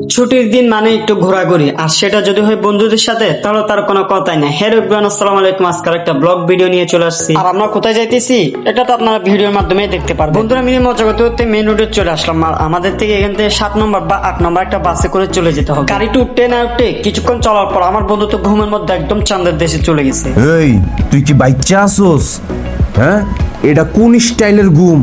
ছুটির দিন মানে একটু ঘোরাঘুরি, আর সেটা যদি হয় বন্ধুদের সাথে তাহলে তার কোনো কথাই না। হ্যালো এভরিওয়ান, আসসালামু আলাইকুম। আজকাল একটা ব্লগ ভিডিও নিয়ে চলে আসছি। আর আমরা কোথায় যাইতেছি এটা তো আপনারা ভিডিওর মাধ্যমে দেখতে পারবেন। বন্ধুরা মিলে মজা করতে করতে মেন রোডে চলে আসলাম। আর আমাদের থেকে এখান থেকে 7 নম্বর বা 8 নম্বর একটা বাসে করে চলে যেতে হবে। গাড়িটা উঠতে না উঠতে কিছুক্ষণ চলার পর আমার বন্ধু তো ঘুমের মধ্যে একদম চাঁদের দেশে চলে গেছে। এই তুই কি বাচ্চা আসোস? হ্যাঁ, এটা কোন স্টাইলের ঘুম?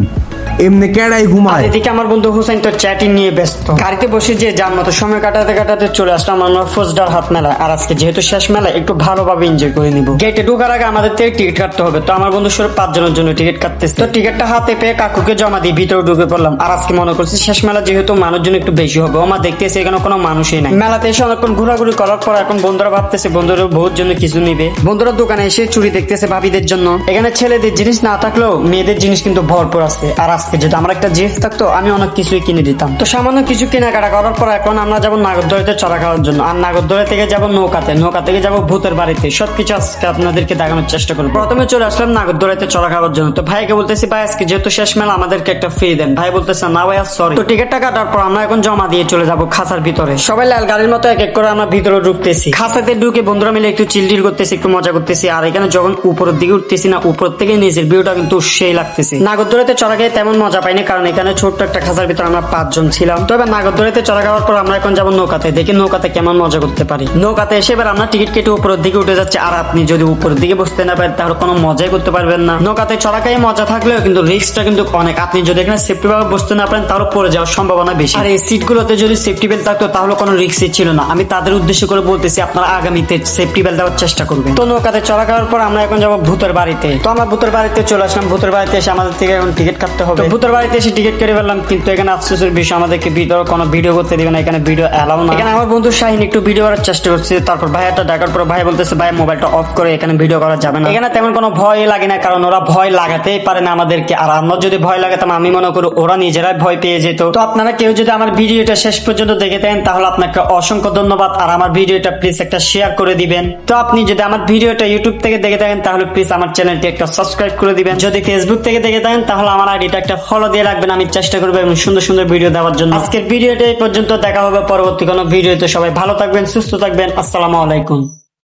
এমনি কেডাই আর ঘুমায়? এদিকে আমার বন্ধু হুসাইন তো চ্যাটিং নিয়ে ব্যস্ত। গাড়িতে বসে যে যার মতো সময় কাটাতে কাটাতে চলে আসলাম আমরা ফৌজদার হাট মেলা। আর আজকে যেহেতু শেষ মেলা, একটু ভালোভাবে এনজয় করে নিব। গেটে ঢোকার আগে আমাদের থেকে টিকিট কাটতে হবে, তো আমার বন্ধু সব 5 জনের জন্য টিকিট কাটতেছে। তো টিকিটটা হাতে পেয়ে কাকুকে জমা দিয়ে ভিতরে ঢুকে পড়লাম। আর আজকে মনে করছি শেষ মেলা যেহেতু মানুষজন একটু বেশি হবে, আমার দেখতেছি এখানে কোনো মানুষই নাই। মেলাতে এসে অনেকক্ষণ ঘোরাঘুরি করার পর এখন বন্ধুরা ভাবতেছে বন্ধুরা বহুত জন্য কিছু নিবে। বন্ধুরা দোকানে এসে চুরি দেখতেছে ভাবিদের জন্য। এখানে ছেলেদের জিনিস না থাকলেও মেয়েদের জিনিস কিন্তু ভরপুর আছে। আর আজকে যদি আমার একটা জিনিস থাকতো আমি অনেক কিছুই কিনে দিতাম। তো সামান্য কিছু কেনাকাটা করার পর এখন আমরা যাবো নাগরদোলাতে চড়া খাওয়ার জন্য। আর নাগরদোলা থেকে যাবো নৌকাতে, নৌকা থেকে যাবো ভূতের বাড়িতে। সবকিছু আজকে আপনাদেরকে দেখানোর চেষ্টা করবো। প্রথমে চলে আসলাম নাগরদোলাতে চড়া খাওয়ার জন্য। তো ভাইকে বলতেছি ভাই আজকে যেহেতু শেষ মেলা আমাদেরকে একটা ফ্রি দেন। ভাই বলতেছে না ভাই সরি। তো টিকিটটা কাটার পর আমরা এখন জমা দিয়ে চলে যাবো খাঁচার ভিতরে। সবাই লাল গাড়ির মতো এক এক করে আমরা ভিতরে ঢুকতেছি। খাঁচাতে ঢুকে বন্ধুরা মিলে একটু চিলটিল করতেছি, একটু মজা করতেছি। আর এখানে যখন উপরের দিকে উঠতেছি না, উপর থেকে নিচের ভিউটা কিন্তু সেই লাগতেছে। নাগরদোলাতে চড়া খেয়ে তেমন মজা পাইনি, কারণ এখানে ছোট্ট একটা খাঁচার ভিতরে আমরা 5 জন ছিলাম। তো এবার নাগরদোলাতে চড়া খাওয়ার পর আমরা এখন যাবো নৌকাতে, দেখি নৌকাতে কেমন মজা করতে পারি। নৌকাতে এসে এবার আমরা টিকিট কেটে উপরের দিকে উঠে যাচ্ছি। আর আপনি যদি উপরের দিকে বসতে না পারেন তাহলে কোনো মজাই করতে পারবেন না। নৌকাতে চড়া খেয়ে মজা থাকলেও কিন্তু রিস্কটা কিন্তু অনেক। আপনি যদি এখানে সেফটি ভাবে বসতে না পারেন তাহলে পড়ে যাওয়ার সম্ভাবনা বেশি। আর এই সিট গুলোতে যদি সেফটি বেল্ট থাকতো তাহলে কোনো রিস্কই ছিল না। আমি তাদের উদ্দেশ্য করে বলতেছি আপনারা আগামীতে সেফটি বেল্ট দেওয়ার চেষ্টা করবেন। তো নৌকাতে চড়া খাওয়ার পর আমরা এখন যাবো ভূতের বাড়িতে। তো আমরা ভূতের বাড়িতে চলে আসলাম। ভূতের বাড়িতে এসে আমাদের থেকে এখন টিকিট কাটতে হবে। ভূতের বাড়িতে এসে টিকিট কেটে ফেললাম, কিন্তু এখানে আফসোসের বিষয় আমাদেরকে ভিতরে কোনো ভিডিও করতে দিবে না। এখানে ভিডিও অ্যালাউ না। এখানে আমার বন্ধু শাহিন একটু ভিডিও করার চেষ্টা করছে। তারপর ভাইয়াটা ডাকার পর ভাই বলতেছে ভাই মোবাইলটা অফ করে, এখানে ভিডিও করা যাবে না। এখানে তেমন কোনো ভয় লাগে না, কারণ ওরা ভয় লাগাতেই পারে না আমাদেরকে। আর আমরা যদি ভয় লাগাতাম আমি মনে করি ওরা নিজেরাই ভয় পেয়ে যেত। তো আপনারা কেউ যদি আমার ভিডিওটা শেষ পর্যন্ত দেখে দেন তাহলে আপনাকে অসংখ্য ধন্যবাদ। আর আমার ভিডিওটা প্লিজ একটা শেয়ার করে দিবেন। তো আপনি যদি আমার ভিডিওটা ইউটিউব থেকে দেখে থাকেন তাহলে প্লিজ আমার চ্যানেলটি একটা সাবস্ক্রাইব করে দিবেন। যদি ফেসবুক থেকে দেখে থাকেন তাহলে আমার আইডিটা একটা ফলো দিয়ে রাখবেন। আমি চেষ্টা করবো এবং সুন্দর সুন্দর ভিডিও দেওয়ার জন্য। আজকের ভিডিওটা এই পর্যন্ত, দেখা হবে পরবর্তী কোনো ভিডিওতে। সবাই ভালো থাকবেন, সুস্থ থাকবেন। আসসালামু আলাইকুম।